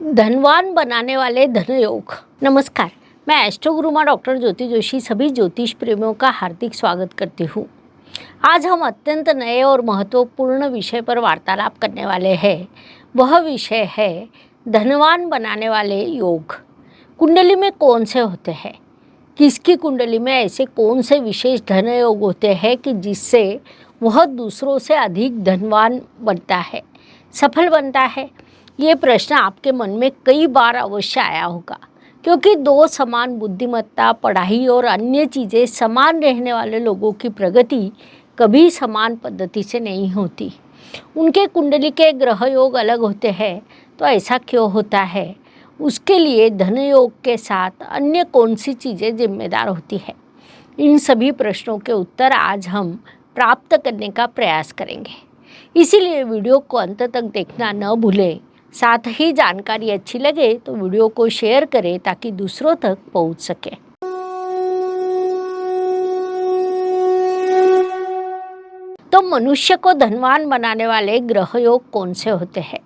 धनवान बनाने वाले धनयोग। नमस्कार, मैं एस्ट्रो गुरु माँ डॉक्टर ज्योति जोशी सभी ज्योतिष प्रेमियों का हार्दिक स्वागत करती हूँ। आज हम अत्यंत नए और महत्वपूर्ण विषय पर वार्तालाप करने वाले हैं। वह विषय है धनवान बनाने वाले योग। कुंडली में कौन से होते हैं? किसकी कुंडली में ऐसे कौन से विशेष धन योग होते हैं कि जिससे वह दूसरों से अधिक धनवान बनता है, सफल बनता है? ये प्रश्न आपके मन में कई बार अवश्य आया होगा, क्योंकि दो समान बुद्धिमत्ता, पढ़ाई और अन्य चीज़ें समान रहने वाले लोगों की प्रगति कभी समान पद्धति से नहीं होती। उनके कुंडली के ग्रह योग अलग होते हैं, तो ऐसा क्यों होता है? उसके लिए धन योग के साथ अन्य कौन सी चीज़ें जिम्मेदार होती है? इन सभी प्रश्नों के उत्तर आज हम प्राप्त करने का प्रयास करेंगे। इसीलिए वीडियो को अंत तक देखना न भूलें। साथ ही जानकारी अच्छी लगे तो वीडियो को शेयर करें ताकि दूसरों तक पहुंच सके। तो मनुष्य को धनवान बनाने वाले ग्रह योग कौन से होते हैं?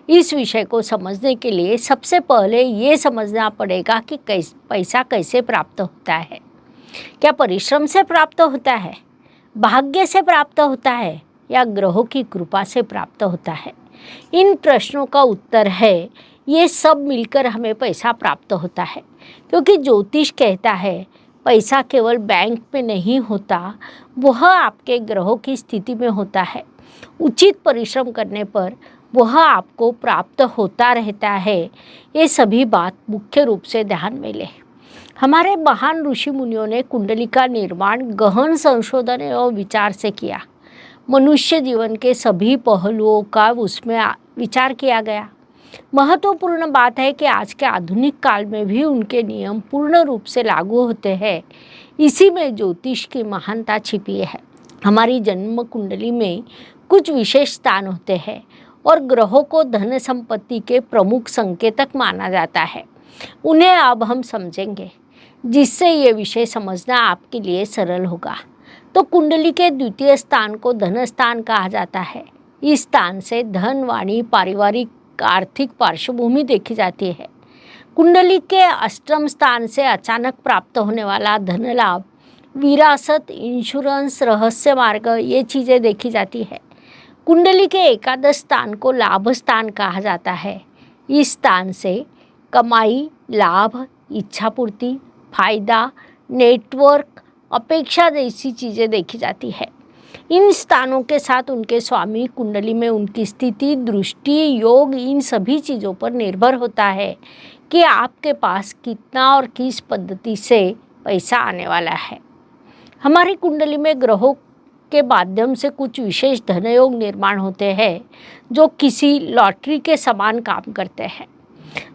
इस विषय को समझने के लिए सबसे पहले ये समझना पड़ेगा कि पैसा कैसे प्राप्त होता है। क्या परिश्रम से प्राप्त होता है, भाग्य से प्राप्त होता है, या ग्रहों की कृपा से प्राप्त होता है? इन प्रश्नों का उत्तर है ये सब मिलकर हमें पैसा प्राप्त होता है, क्योंकि ज्योतिष कहता है पैसा केवल बैंक में नहीं होता, वह आपके ग्रहों की स्थिति में होता है। उचित परिश्रम करने पर वह आपको प्राप्त होता रहता है। ये सभी बात मुख्य रूप से ध्यान में लें। हमारे महान ऋषि मुनियों ने कुंडली का निर्माण गहन संशोधन एवं विचार से किया। मनुष्य जीवन के सभी पहलुओं का उसमें विचार किया गया। महत्वपूर्ण बात है कि आज के आधुनिक काल में भी उनके नियम पूर्ण रूप से लागू होते हैं। इसी में ज्योतिष की महानता छिपी है। हमारी जन्म कुंडली में कुछ विशेष स्थान होते हैं और ग्रहों को धन संपत्ति के प्रमुख संकेतक माना जाता है। उन्हें अब हम समझेंगे, जिससे ये विषय समझना आपके लिए सरल होगा। तो कुंडली के द्वितीय स्थान को धन स्थान कहा जाता है। इस स्थान से धन, वाणी, पारिवारिक आर्थिक पार्श्वभूमि देखी जाती है। कुंडली के अष्टम स्थान से अचानक प्राप्त होने वाला धन लाभ, विरासत, इंश्योरेंस, रहस्य मार्ग, ये चीज़ें देखी जाती है। कुंडली के एकादश स्थान को लाभ स्थान कहा जाता है। इस स्थान से कमाई, लाभ, इच्छापूर्ति, फायदा, नेटवर्क, अपेक्षा जैसी चीज़ें देखी जाती है। इन स्थानों के साथ उनके स्वामी कुंडली में उनकी स्थिति, दृष्टि, योग, इन सभी चीज़ों पर निर्भर होता है कि आपके पास कितना और किस पद्धति से पैसा आने वाला है। हमारी कुंडली में ग्रहों के माध्यम से कुछ विशेष धनयोग निर्माण होते हैं जो किसी लॉटरी के समान काम करते हैं।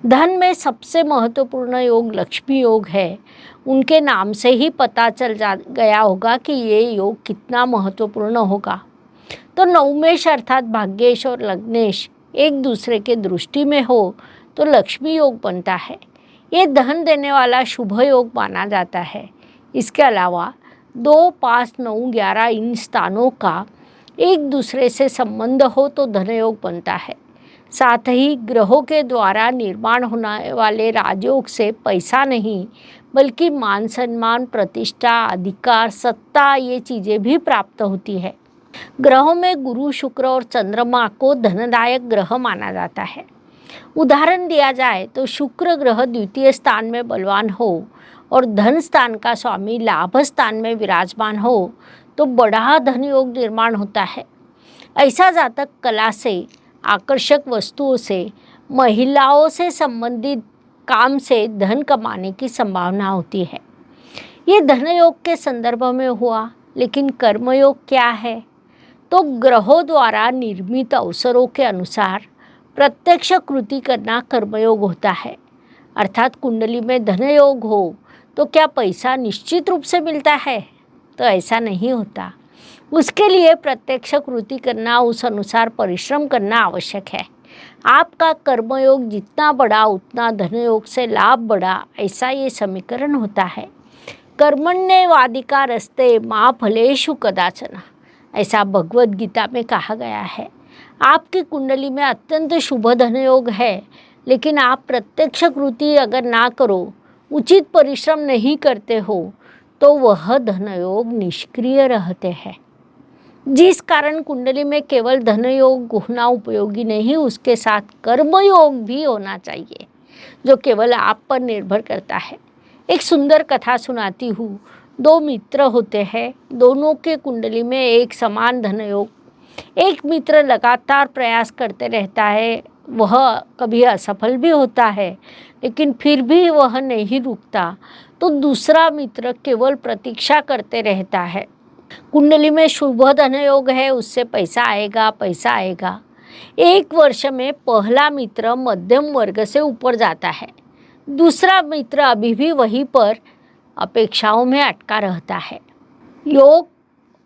धन में सबसे महत्वपूर्ण योग लक्ष्मी योग है। उनके नाम से ही पता चल गया होगा कि ये योग कितना महत्वपूर्ण होगा। तो नवमेश अर्थात भाग्येश और लग्नेश एक दूसरे के दृष्टि में हो तो लक्ष्मी योग बनता है। ये धन देने वाला शुभ योग माना जाता है। इसके अलावा 2, 5, 9, 11 इन स्थानों का एक दूसरे से संबंध हो तो धन योग बनता है। साथ ही ग्रहों के द्वारा निर्माण होने वाले राजयोग से पैसा नहीं बल्कि मान सम्मान, प्रतिष्ठा, अधिकार, सत्ता, ये चीज़ें भी प्राप्त होती है। ग्रहों में गुरु, शुक्र और चंद्रमा को धनदायक ग्रह माना जाता है। उदाहरण दिया जाए तो शुक्र ग्रह द्वितीय स्थान में बलवान हो और धन स्थान का स्वामी लाभ स्थान में विराजमान हो तो बड़ा धन योग निर्माण होता है। ऐसा जातक कला से, आकर्षक वस्तुओं से, महिलाओं से संबंधित काम से धन कमाने की संभावना होती है। ये धन योग के संदर्भ में हुआ, लेकिन कर्मयोग क्या है? तो ग्रहों द्वारा निर्मित अवसरों के अनुसार प्रत्यक्ष कृति करना कर्मयोग होता है। अर्थात कुंडली में धन योग हो तो क्या पैसा निश्चित रूप से मिलता है? तो ऐसा नहीं होता। उसके लिए प्रत्यक्ष कृति करना, उस अनुसार परिश्रम करना आवश्यक है। आपका कर्मयोग जितना बड़ा उतना धनयोग से लाभ बड़ा, ऐसा ये समीकरण होता है। कर्मण्येवाधिकार रस्ते माँ फलेषु कदाचन, ऐसा भगवद गीता में कहा गया है। आपकी कुंडली में अत्यंत शुभ धनयोग है, लेकिन आप प्रत्यक्ष कृति अगर ना करो, उचित परिश्रम नहीं करते हो, तो वह धनयोग निष्क्रिय रहते हैं। जिस कारण कुंडली में केवल धनयोग होना उपयोगी नहीं, उसके साथ कर्मयोग भी होना चाहिए, जो केवल आप पर निर्भर करता है। एक सुंदर कथा सुनाती हूँ। दो मित्र होते हैं, दोनों के कुंडली में एक समान धनयोग। एक मित्र लगातार प्रयास करते रहता है, वह कभी असफल भी होता है, लेकिन फिर भी वह नहीं रुकता। तो दूसरा मित्र केवल प्रतीक्षा करते रहता है। कुंडली में शुभ धनयोग है, उससे पैसा आएगा, पैसा आएगा। एक वर्ष में पहला मित्र मध्यम वर्ग से ऊपर जाता है, दूसरा मित्र अभी भी वहीं पर अपेक्षाओं में अटका रहता है। योग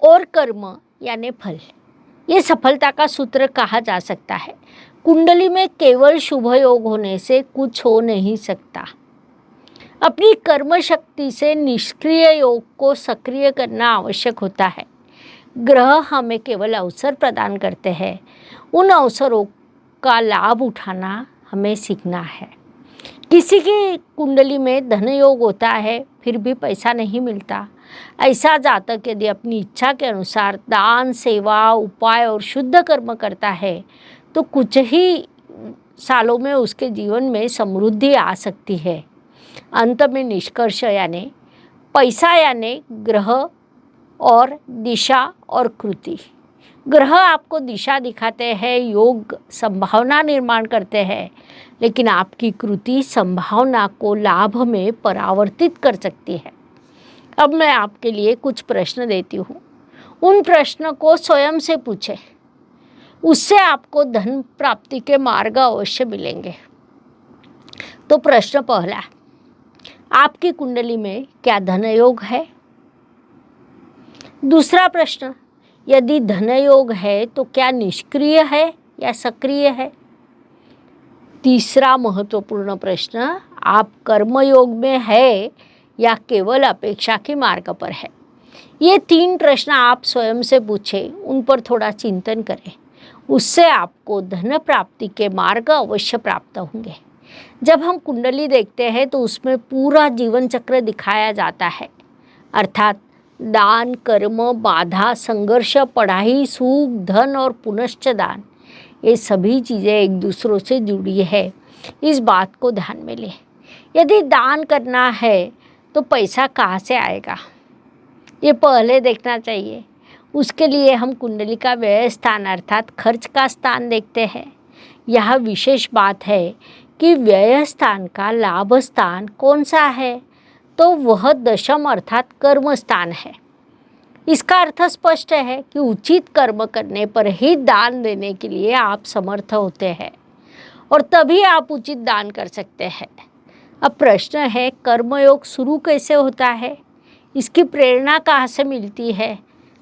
और कर्म यानी फल, ये सफलता का सूत्र कहा जा सकता है। कुंडली में केवल शुभ योग होने से कुछ हो नहीं सकता। अपनी कर्म शक्ति से निष्क्रिय योग को सक्रिय करना आवश्यक होता है। ग्रह हमें केवल अवसर प्रदान करते हैं, उन अवसरों का लाभ उठाना हमें सीखना है। किसी की कुंडली में धन योग होता है, फिर भी पैसा नहीं मिलता। ऐसा जातक यदि अपनी इच्छा के अनुसार दान, सेवा, उपाय और शुद्ध कर्म करता है, तो कुछ ही सालों में उसके जीवन में समृद्धि आ सकती है। अंत में निष्कर्ष यानी पैसा यानी ग्रह और दिशा और कृति। ग्रह आपको दिशा दिखाते हैं, योग संभावना निर्माण करते हैं, लेकिन आपकी कृति संभावना को लाभ में परावर्तित कर सकती है। अब मैं आपके लिए कुछ प्रश्न देती हूँ, उन प्रश्नों को स्वयं से पूछें, उससे आपको धन प्राप्ति के मार्ग अवश्य मिलेंगे। तो प्रश्न पहला, आपकी कुंडली में क्या धन योग है? दूसरा प्रश्न, यदि धन योग है तो क्या निष्क्रिय है या सक्रिय है? तीसरा महत्वपूर्ण प्रश्न, आप कर्मयोग में है या केवल अपेक्षा के मार्ग पर है? ये 3 प्रश्न आप स्वयं से पूछें, उन पर थोड़ा चिंतन करें, उससे आपको धन प्राप्ति के मार्ग अवश्य प्राप्त होंगे। जब हम कुंडली देखते हैं तो उसमें पूरा जीवन चक्र दिखाया जाता है, अर्थात दान, कर्म, बाधा, संघर्ष, पढ़ाई, सुख, धन और पुनश्च दान, ये सभी चीज़ें एक दूसरों से जुड़ी है। इस बात को ध्यान में लें। यदि दान करना है तो पैसा कहाँ से आएगा, ये पहले देखना चाहिए। उसके लिए हम कुंडली का व्यय स्थान अर्थात खर्च का स्थान देखते हैं। यह विशेष बात है कि व्यय स्थान का लाभ स्थान कौन सा है, तो वह दशम अर्थात कर्म स्थान है। इसका अर्थ स्पष्ट है कि उचित कर्म करने पर ही दान देने के लिए आप समर्थ होते हैं, और तभी आप उचित दान कर सकते हैं। अब प्रश्न है, कर्मयोग शुरू कैसे होता है, इसकी प्रेरणा कहाँ से मिलती है,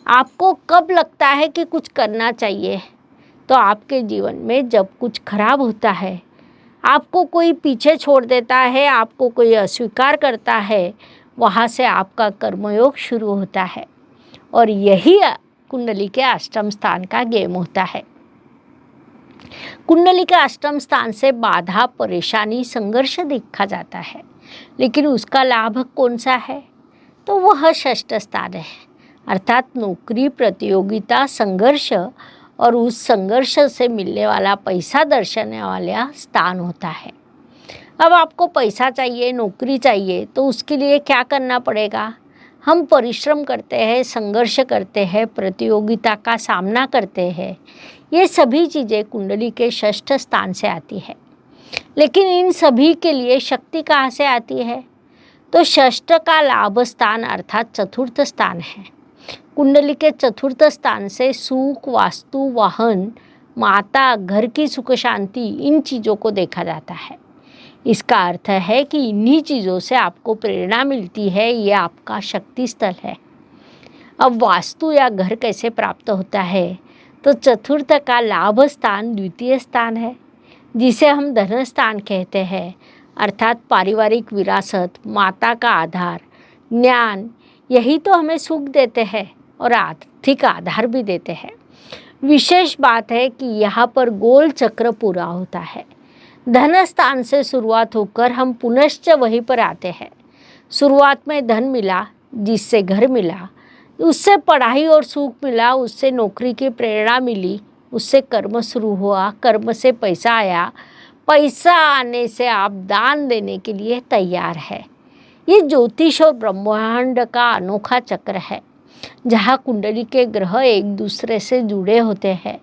आपको कब लगता है कि कुछ करना चाहिए? तो आपके जीवन में जब कुछ खराब होता है, आपको कोई पीछे छोड़ देता है, आपको कोई अस्वीकार करता है, वहाँ से आपका कर्मयोग शुरू होता है, और यही कुंडली के अष्टम स्थान का गेम होता है। कुंडली के अष्टम स्थान से बाधा, परेशानी, संघर्ष देखा जाता है, लेकिन उसका लाभ कौन सा है, तो वह षष्ठ स्थान है, अर्थात नौकरी, प्रतियोगिता, संघर्ष और उस संघर्ष से मिलने वाला पैसा दर्शाने वाला स्थान होता है। अब आपको पैसा चाहिए, नौकरी चाहिए, तो उसके लिए क्या करना पड़ेगा? हम परिश्रम करते हैं, संघर्ष करते हैं, प्रतियोगिता का सामना करते हैं। ये सभी चीज़ें कुंडली के षष्ठ स्थान से आती है, लेकिन इन सभी के लिए शक्ति कहाँ से आती है? तो षष्ठ का लाभ स्थान अर्थात चतुर्थ स्थान है। कुंडली के चतुर्थ स्थान से सुख, वास्तु, वाहन, माता, घर की सुख शांति, इन चीज़ों को देखा जाता है। इसका अर्थ है कि इन्हीं चीज़ों से आपको प्रेरणा मिलती है, ये आपका शक्ति स्थल है। अब वास्तु या घर कैसे प्राप्त होता है, तो चतुर्थ का लाभ स्थान द्वितीय स्थान है, जिसे हम धन स्थान कहते हैं, अर्थात पारिवारिक विरासत, माता का आधार, ज्ञान, यही तो हमें सुख देते हैं और आर्थिक आधार भी देते हैं। विशेष बात है कि यहाँ पर गोल चक्र पूरा होता है। धन स्थान से शुरुआत होकर हम पुनश्च वहीं पर आते हैं। शुरुआत में धन मिला, जिससे घर मिला, उससे पढ़ाई और सुख मिला, उससे नौकरी की प्रेरणा मिली, उससे कर्म शुरू हुआ, कर्म से पैसा आया, पैसा आने से आप दान देने के लिए तैयार है। ये ज्योतिष और ब्रह्मांड का अनोखा चक्र है, जहाँ कुंडली के ग्रह एक दूसरे से जुड़े होते हैं।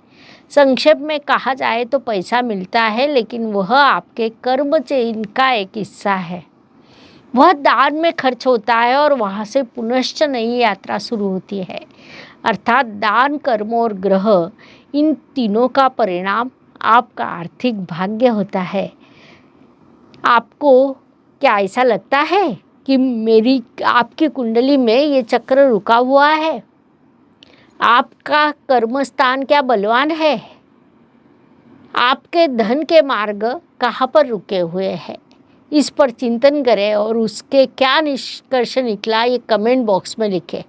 संक्षेप में कहा जाए तो पैसा मिलता है, लेकिन वह आपके कर्म चेन का एक हिस्सा है। वह दान में खर्च होता है और वहाँ से पुनश्च नई यात्रा शुरू होती है। अर्थात दान, कर्म और ग्रह, इन तीनों का परिणाम आपका आर्थिक भाग्य होता है। आपको क्या ऐसा लगता है कि आपकी कुंडली में ये चक्र रुका हुआ है? आपका कर्म स्थान क्या बलवान है? आपके धन के मार्ग कहाँ पर रुके हुए हैं? इस पर चिंतन करें और उसके क्या निष्कर्ष निकला ये कमेंट बॉक्स में लिखें।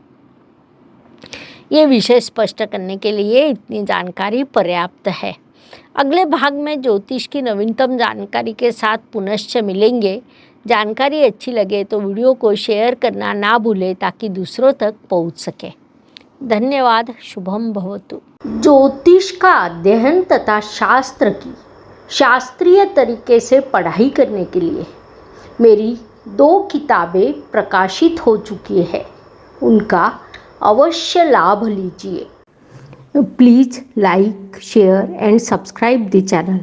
ये विषय स्पष्ट करने के लिए इतनी जानकारी पर्याप्त है। अगले भाग में ज्योतिष की नवीनतम जानकारी के साथ पुनश्च मिलेंगे। जानकारी अच्छी लगे तो वीडियो को शेयर करना ना भूलें, ताकि दूसरों तक पहुंच सके। धन्यवाद। शुभम भवतु। ज्योतिष का अध्ययन तथा शास्त्र की शास्त्रीय तरीके से पढ़ाई करने के लिए मेरी 2 किताबें प्रकाशित हो चुकी है, उनका अवश्य लाभ लीजिए। Please like, share and subscribe the channel.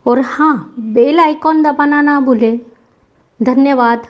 और हाँ, बेल आइकॉन दबाना ना भूलें। धन्यवाद।